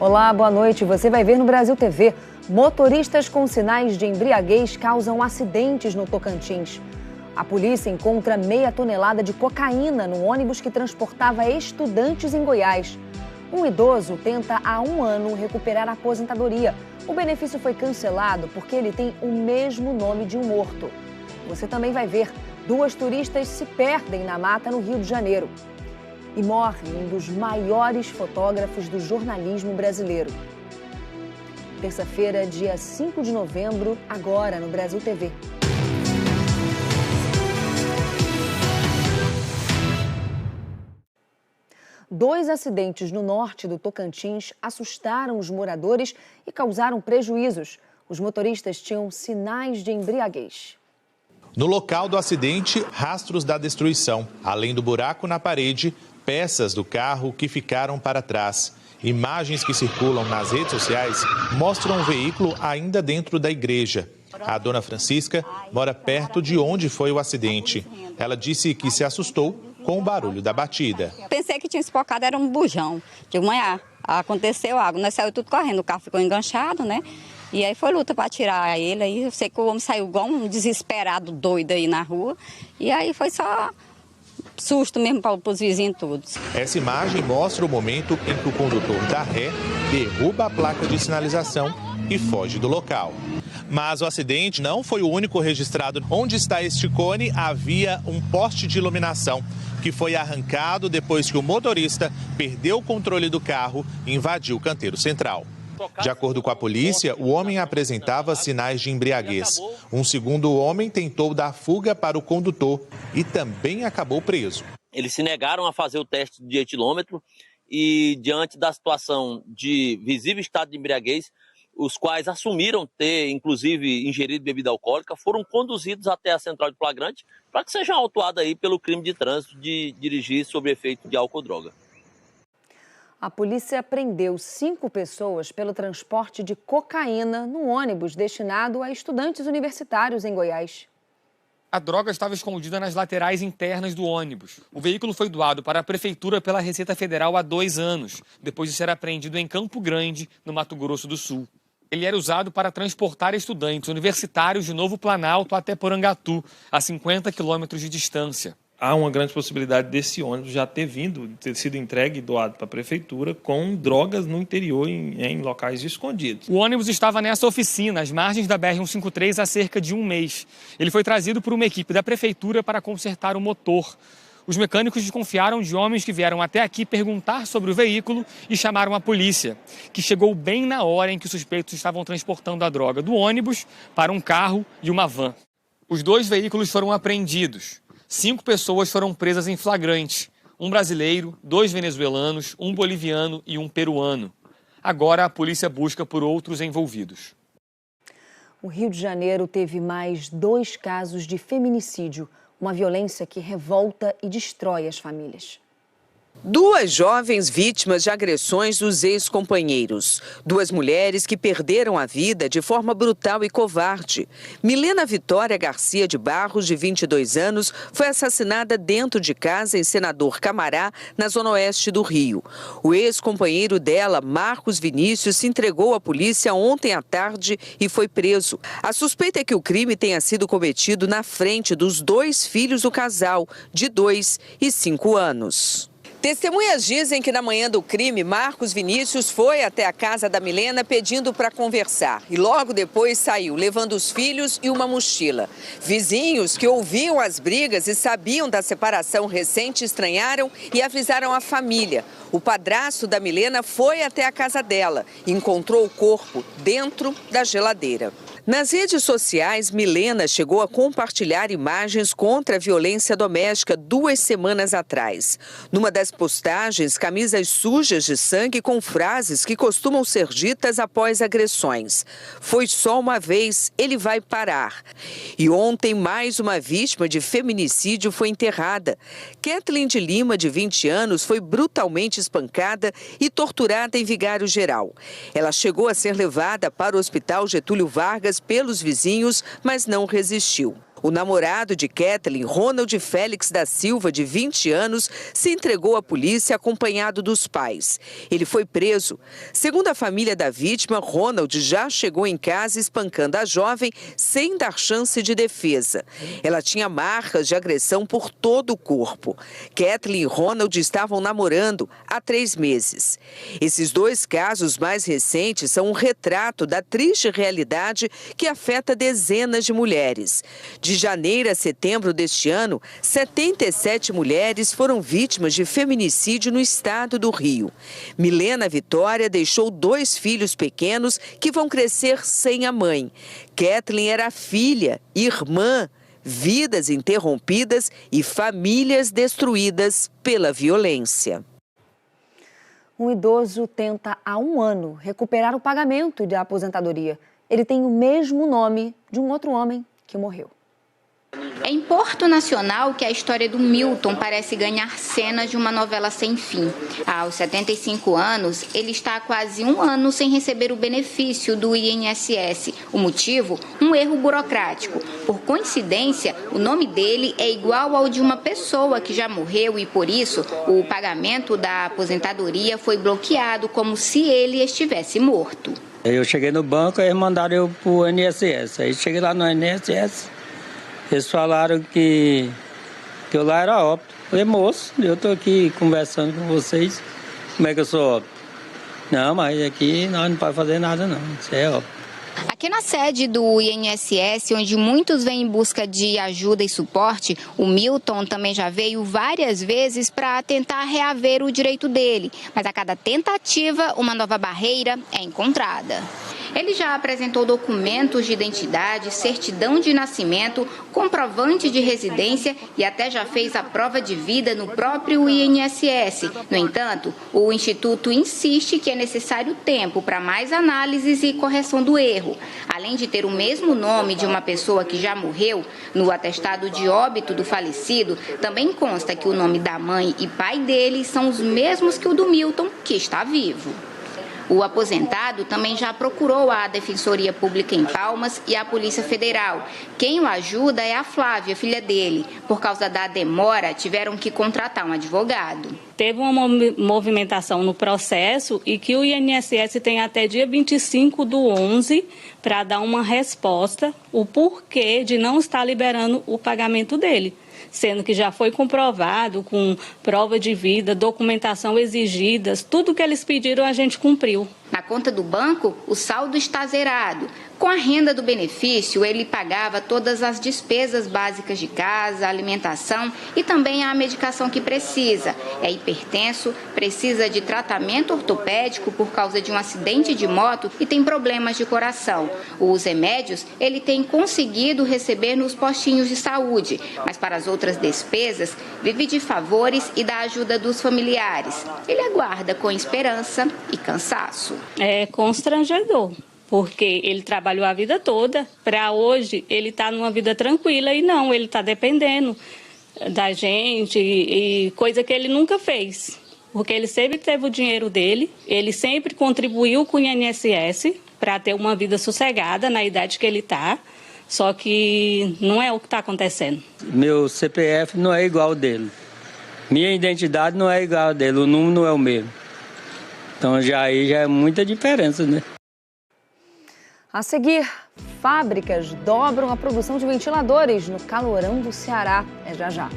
Olá, boa noite. Você vai ver no Brasil TV. Motoristas com sinais de embriaguez causam acidentes no Tocantins. A polícia encontra meia tonelada de cocaína no ônibus que transportava estudantes em Goiás. Um idoso tenta há 1 ano recuperar a aposentadoria. O benefício foi cancelado porque ele tem o mesmo nome de um morto. Você também vai ver. 2 turistas se perdem na mata no Rio de Janeiro. E morre um dos maiores fotógrafos do jornalismo brasileiro. Terça-feira, dia 5 de novembro, agora no Brasil TV. Dois acidentes no norte do Tocantins assustaram os moradores e causaram prejuízos. Os motoristas tinham sinais de embriaguez. No local do acidente, rastros da destruição. Além do buraco na parede, peças do carro que ficaram para trás. Imagens que circulam nas redes sociais mostram o veículo ainda dentro da igreja. A dona Francisca mora perto de onde foi o acidente. Ela disse que se assustou com o barulho da batida. Pensei que tinha espocado, era um bujão. Digo, mãe, aconteceu algo. Nós saímos tudo correndo, o carro ficou enganchado, né? E aí foi luta para tirar ele. Aí eu sei que o homem saiu igual um desesperado, doido aí na rua. E aí foi só susto mesmo para os vizinhos todos. Essa imagem mostra o momento em que o condutor dá ré, derruba a placa de sinalização e foge do local. Mas o acidente não foi o único registrado. Onde está este cone, havia um poste de iluminação que foi arrancado depois que o motorista perdeu o controle do carro e invadiu o canteiro central. De acordo com a polícia, o homem apresentava sinais de embriaguez. Um segundo homem tentou dar fuga para o condutor e também acabou preso. Eles se negaram a fazer o teste de etilômetro e, diante da situação de visível estado de embriaguez, os quais assumiram ter, inclusive, ingerido bebida alcoólica, foram conduzidos até a central de flagrante para que sejam autuados aí pelo crime de trânsito de dirigir sob efeito de álcool ou droga. A polícia prendeu 5 pessoas pelo transporte de cocaína no ônibus destinado a estudantes universitários em Goiás. A droga estava escondida nas laterais internas do ônibus. O veículo foi doado para a prefeitura pela Receita Federal há 2 anos, depois de ser apreendido em Campo Grande, no Mato Grosso do Sul. Ele era usado para transportar estudantes universitários de Novo Planalto até Porangatu, a 50 quilômetros de distância. Há uma grande possibilidade desse ônibus já ter sido entregue e doado para a prefeitura com drogas no interior, em locais escondidos. O ônibus estava nessa oficina, às margens da BR-153, há cerca de 1 mês. Ele foi trazido por uma equipe da prefeitura para consertar o motor. Os mecânicos desconfiaram de homens que vieram até aqui perguntar sobre o veículo e chamaram a polícia, que chegou bem na hora em que os suspeitos estavam transportando a droga do ônibus para um carro e uma van. Os 2 veículos foram apreendidos. 5 pessoas foram presas em flagrante. 1 brasileiro, 2 venezuelanos, 1 boliviano e 1 peruano. Agora a polícia busca por outros envolvidos. O Rio de Janeiro teve mais 2 casos de feminicídio, uma violência que revolta e destrói as famílias. 2 jovens vítimas de agressões dos ex-companheiros. 2 mulheres que perderam a vida de forma brutal e covarde. Milena Vitória Garcia de Barros, de 22 anos, foi assassinada dentro de casa em Senador Camará, na zona oeste do Rio. O ex-companheiro dela, Marcos Vinícius, se entregou à polícia ontem à tarde e foi preso. A suspeita é que o crime tenha sido cometido na frente dos 2 filhos do casal, de 2 e 5 anos. Testemunhas dizem que na manhã do crime, Marcos Vinícius foi até a casa da Milena pedindo para conversar e logo depois saiu, levando os filhos e uma mochila. Vizinhos que ouviam as brigas e sabiam da separação recente estranharam e avisaram a família. O padrasto da Milena foi até a casa dela e encontrou o corpo dentro da geladeira. Nas redes sociais, Milena chegou a compartilhar imagens contra a violência doméstica 2 semanas atrás. Numa das postagens, camisas sujas de sangue com frases que costumam ser ditas após agressões. Foi só uma vez, ele vai parar. E ontem, mais uma vítima de feminicídio foi enterrada. Kathleen de Lima, de 20 anos, foi brutalmente espancada e torturada em Vigário Geral. Ela chegou a ser levada para o Hospital Getúlio Vargas pelos vizinhos, mas não resistiu. O namorado de Kathleen, Ronald Félix da Silva, de 20 anos, se entregou à polícia acompanhado dos pais. Ele foi preso. Segundo a família da vítima, Ronald já chegou em casa espancando a jovem sem dar chance de defesa. Ela tinha marcas de agressão por todo o corpo. Kathleen e Ronald estavam namorando há 3 meses. Esses 2 casos mais recentes são um retrato da triste realidade que afeta dezenas de mulheres. De janeiro a setembro deste ano, 77 mulheres foram vítimas de feminicídio no estado do Rio. Milena Vitória deixou 2 filhos pequenos que vão crescer sem a mãe. Kathleen era filha, irmã, vidas interrompidas e famílias destruídas pela violência. Um idoso tenta há 1 ano recuperar o pagamento da aposentadoria. Ele tem o mesmo nome de um outro homem que morreu. É em Porto Nacional que a história do Milton parece ganhar cenas de uma novela sem fim. Aos 75 anos, ele está há quase 1 ano sem receber o benefício do INSS. O motivo? Um erro burocrático. Por coincidência, o nome dele é igual ao de uma pessoa que já morreu e, por isso, o pagamento da aposentadoria foi bloqueado como se ele estivesse morto. Eu cheguei no banco e eles mandaram eu para o INSS. Aí cheguei lá no INSS. Eles falaram que eu lá era óbito. Eu falei, moço, eu estou aqui conversando com vocês. Como é que eu sou óbito? Não, mas aqui nós não podemos fazer nada não, isso é óbito. Aqui na sede do INSS, onde muitos vêm em busca de ajuda e suporte, o Milton também já veio várias vezes para tentar reaver o direito dele. Mas a cada tentativa, uma nova barreira é encontrada. Ele já apresentou documentos de identidade, certidão de nascimento, comprovante de residência e até já fez a prova de vida no próprio INSS. No entanto, o Instituto insiste que é necessário tempo para mais análises e correção do erro. Além de ter o mesmo nome de uma pessoa que já morreu, no atestado de óbito do falecido, também consta que o nome da mãe e pai dele são os mesmos que o do Milton, que está vivo. O aposentado também já procurou a Defensoria Pública em Palmas e a Polícia Federal. Quem o ajuda é a Flávia, filha dele. Por causa da demora, tiveram que contratar um advogado. Teve uma movimentação no processo e que o INSS tem até dia 25/11 para dar uma resposta, o porquê de não estar liberando o pagamento dele, sendo que já foi comprovado com prova de vida, documentação exigidas, tudo que eles pediram a gente cumpriu. Na conta do banco, o saldo está zerado. Com a renda do benefício, ele pagava todas as despesas básicas de casa, alimentação e também a medicação que precisa. É hipertenso, precisa de tratamento ortopédico por causa de um acidente de moto e tem problemas de coração. Os remédios ele tem conseguido receber nos postinhos de saúde, mas para as outras despesas, vive de favores e da ajuda dos familiares. Ele aguarda com esperança e cansaço. É constrangedor, porque ele trabalhou a vida toda, para hoje ele está numa vida tranquila e não, ele está dependendo da gente e coisa que ele nunca fez, porque ele sempre teve o dinheiro dele, ele sempre contribuiu com o INSS para ter uma vida sossegada na idade que ele está, só que não é o que está acontecendo. Meu CPF não é igual ao dele, minha identidade não é igual ao dele, o número não é o mesmo. Então já é muita diferença, né? A seguir, fábricas dobram a produção de ventiladores no calorão do Ceará. É já já.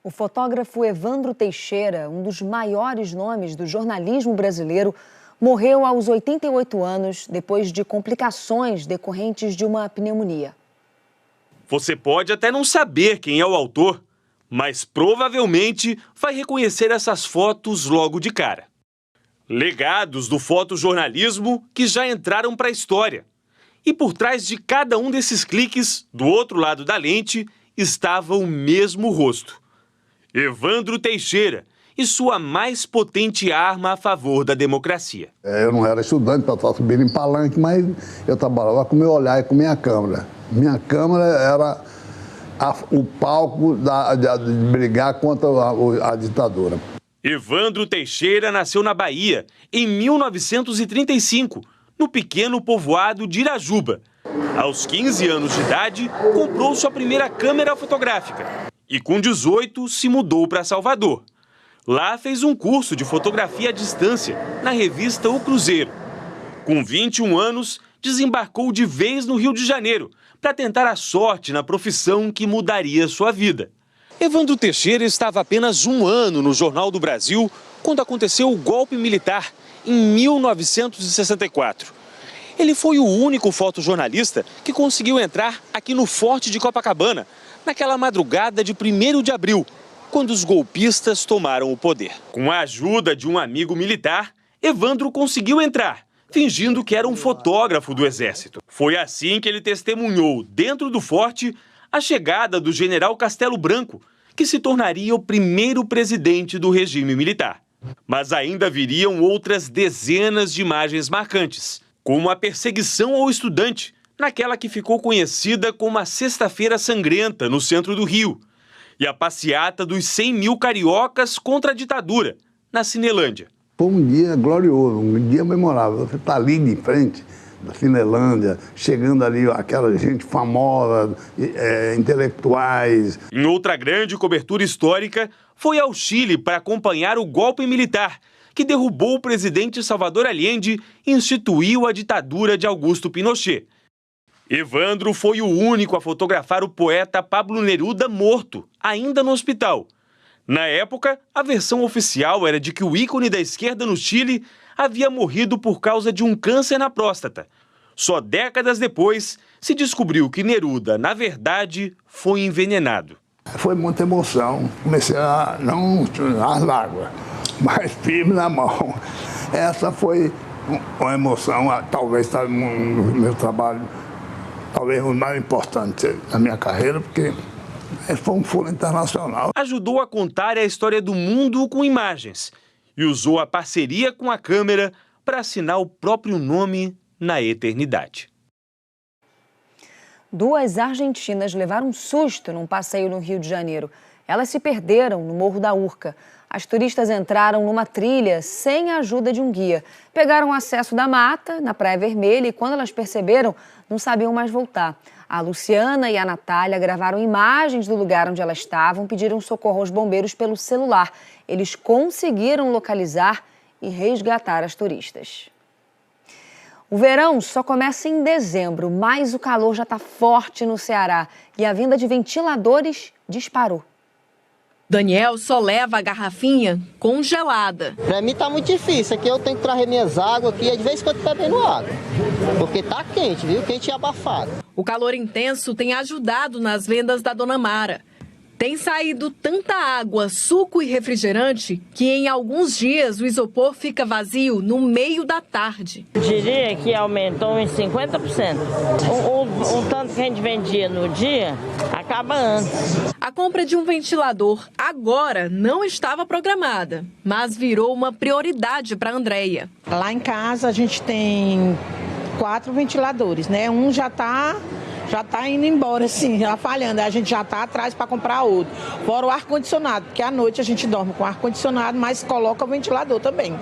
O fotógrafo Evandro Teixeira, um dos maiores nomes do jornalismo brasileiro, morreu aos 88 anos depois de complicações decorrentes de uma pneumonia. Você pode até não saber quem é o autor, mas provavelmente vai reconhecer essas fotos logo de cara. Legados do fotojornalismo que já entraram para a história. E por trás de cada um desses cliques, do outro lado da lente, estava o mesmo rosto. Evandro Teixeira, e sua mais potente arma a favor da democracia. Eu não era estudante para subir em palanque, mas eu trabalhava com meu olhar e com minha câmera. Minha câmera era o palco de brigar contra a ditadura. Evandro Teixeira nasceu na Bahia em 1935, no pequeno povoado de Irajuba. Aos 15 anos de idade, comprou sua primeira câmera fotográfica e, com 18, se mudou para Salvador. Lá fez um curso de fotografia à distância na revista O Cruzeiro. Com 21 anos, desembarcou de vez no Rio de Janeiro para tentar a sorte na profissão que mudaria sua vida. Evandro Teixeira estava apenas um ano no Jornal do Brasil quando aconteceu o golpe militar em 1964. Ele foi o único fotojornalista que conseguiu entrar aqui no Forte de Copacabana, naquela madrugada de 1º de abril, quando os golpistas tomaram o poder. Com a ajuda de um amigo militar, Evandro conseguiu entrar, fingindo que era um fotógrafo do Exército. Foi assim que ele testemunhou, dentro do forte, a chegada do general Castelo Branco, que se tornaria o primeiro presidente do regime militar. Mas ainda viriam outras dezenas de imagens marcantes, como a perseguição ao estudante, naquela que ficou conhecida como a Sexta-feira Sangrenta, no centro do Rio, e a passeata dos 100 mil cariocas contra a ditadura, na Cinelândia. Foi um dia glorioso, um dia memorável. Você está ali de frente da Cinelândia, chegando ali aquela gente famosa, intelectuais. Em outra grande cobertura histórica, foi ao Chile para acompanhar o golpe militar, que derrubou o presidente Salvador Allende e instituiu a ditadura de Augusto Pinochet. Evandro foi o único a fotografar o poeta Pablo Neruda morto, ainda no hospital. Na época, a versão oficial era de que o ícone da esquerda no Chile havia morrido por causa de um câncer na próstata. Só décadas depois, se descobriu que Neruda, na verdade, foi envenenado. Foi muita emoção. Comecei a não as lágrimas, mas firme na mão. Essa foi uma emoção, talvez no meu trabalho, talvez o mais importante da minha carreira, porque foi um furo internacional. Ajudou a contar a história do mundo com imagens e usou a parceria com a câmera para assinar o próprio nome na eternidade. 2 argentinas levaram um susto num passeio no Rio de Janeiro. Elas se perderam no Morro da Urca. As turistas entraram numa trilha sem a ajuda de um guia. Pegaram acesso da mata, na Praia Vermelha, e quando elas perceberam, não sabiam mais voltar. A Luciana e a Natália gravaram imagens do lugar onde elas estavam, pediram socorro aos bombeiros pelo celular. Eles conseguiram localizar e resgatar as turistas. O verão só começa em dezembro, mas o calor já está forte no Ceará e a venda de ventiladores disparou. Daniel só leva a garrafinha congelada. Para mim tá muito difícil, aqui eu tenho que trazer minhas águas aqui, de vez em quando bebendo água, porque tá quente, viu? Quente e abafado. O calor intenso tem ajudado nas vendas da Dona Mara. Tem saído tanta água, suco e refrigerante que em alguns dias o isopor fica vazio no meio da tarde. Diria que aumentou em 50%. O tanto que a gente vendia no dia acaba antes. A compra de um ventilador agora não estava programada, mas virou uma prioridade para a Andréia. Lá em casa a gente tem 4 ventiladores, né? Um já está indo embora, assim, já falhando. A gente já está atrás para comprar outro. Fora o ar-condicionado, porque à noite a gente dorme com ar-condicionado, mas coloca o ventilador também,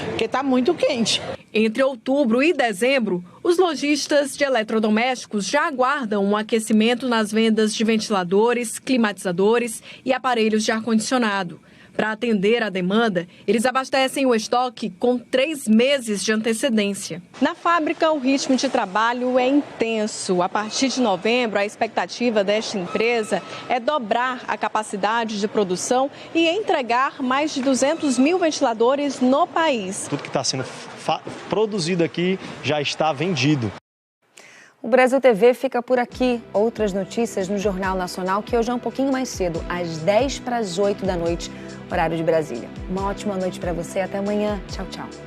porque está muito quente. Entre outubro e dezembro, os lojistas de eletrodomésticos já aguardam um aquecimento nas vendas de ventiladores, climatizadores e aparelhos de ar-condicionado. Para atender a demanda, eles abastecem o estoque com 3 meses de antecedência. Na fábrica, o ritmo de trabalho é intenso. A partir de novembro, a expectativa desta empresa é dobrar a capacidade de produção e entregar mais de 200 mil ventiladores no país. Tudo que está sendo produzido aqui já está vendido. O Brasil TV fica por aqui. Outras notícias no Jornal Nacional, que hoje é um pouquinho mais cedo, às 7:50 da noite, horário de Brasília. Uma ótima noite para você. Até amanhã. Tchau, tchau.